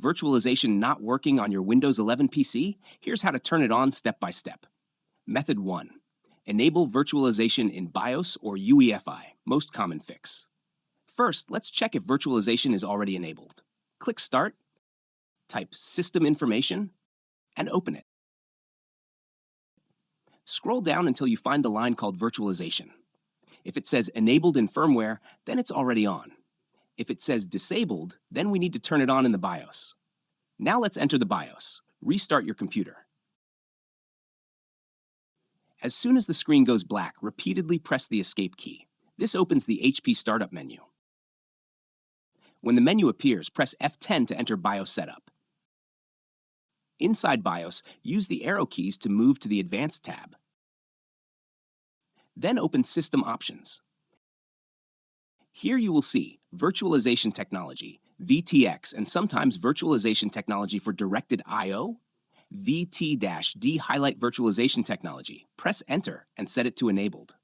Virtualization not working on your Windows 11 PC? Here's how to turn it on step by step. Method 1. Enable virtualization in BIOS or UEFI, most common fix. First, let's check if virtualization is already enabled. Click Start, type System Information, and open it. Scroll down until you find the line called Virtualization. If it says Enabled in Firmware, then it's already on. If it says Disabled, then we need to turn it on in the BIOS. Now let's enter the BIOS. Restart your computer. As soon as the screen goes black, repeatedly press the Escape key. This opens the HP Startup menu. When the menu appears, press F10 to enter BIOS Setup. Inside BIOS, use the arrow keys to move to the Advanced tab. Then open System Options. Here you will see Virtualization Technology, VTX, and sometimes Virtualization Technology for Directed I/O, VT-D Highlight Virtualization Technology. Press Enter and set it to Enabled.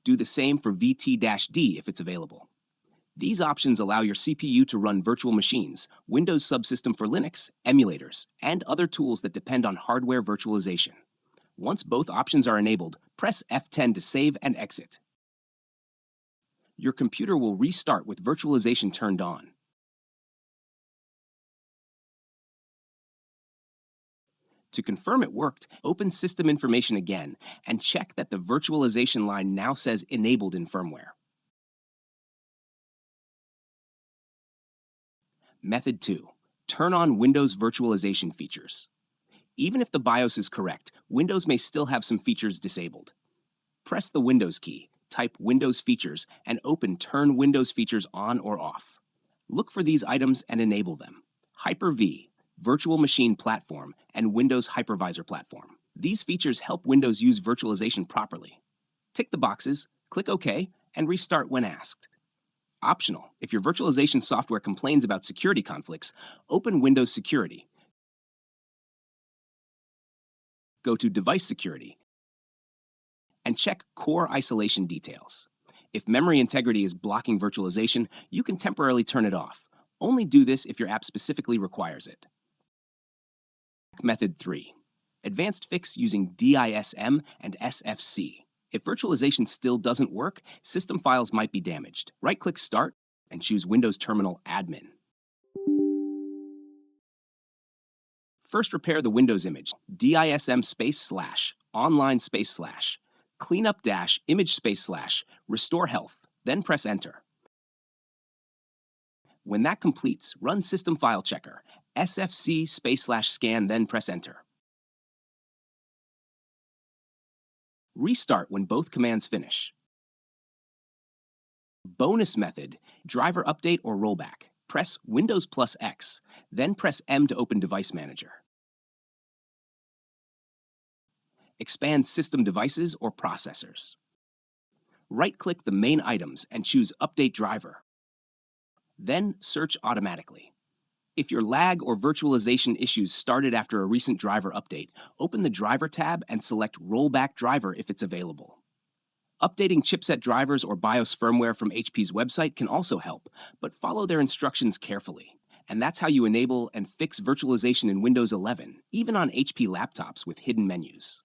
Do the same for VT-D if it's available. These options allow your CPU to run virtual machines, Windows subsystem for Linux, emulators, and other tools that depend on hardware virtualization. Once both options are enabled, press F10 to save and exit. Your computer will restart with virtualization turned on. To confirm it worked, open System Information again and check that the virtualization line now says Enabled in Firmware. Method 2. Turn on Windows virtualization features. Even if the BIOS is correct, Windows may still have some features disabled. Press the Windows key, type Windows Features, and open Turn Windows Features on or off. Look for these items and enable them. Hyper-V, Virtual Machine Platform, and Windows Hypervisor Platform. These features help Windows use virtualization properly. Tick the boxes, click OK, and restart when asked. Optional, if your virtualization software complains about security conflicts, open Windows Security. Go to Device Security and check Core Isolation Details. If memory integrity is blocking virtualization, you can temporarily turn it off. Only do this if your app specifically requires it. Method 3. Advanced fix using DISM and SFC. If virtualization still doesn't work, system files might be damaged. Right-click Start and choose Windows Terminal Admin. First, repair the Windows image, DISM /online/, cleanup -image /restore health, then press Enter. When that completes, run System File Checker, SFC /scan, then press Enter. Restart when both commands finish. Bonus method, driver update or rollback. Press Windows +X, then press M to open Device Manager. Expand System Devices or Processors. Right-click the main items and choose Update Driver. Then search automatically. If your lag or virtualization issues started after a recent driver update, open the Driver tab and select Rollback Driver if it's available. Updating chipset drivers or BIOS firmware from HP's website can also help, but follow their instructions carefully. And that's how you enable and fix virtualization in Windows 11, even on HP laptops with hidden menus.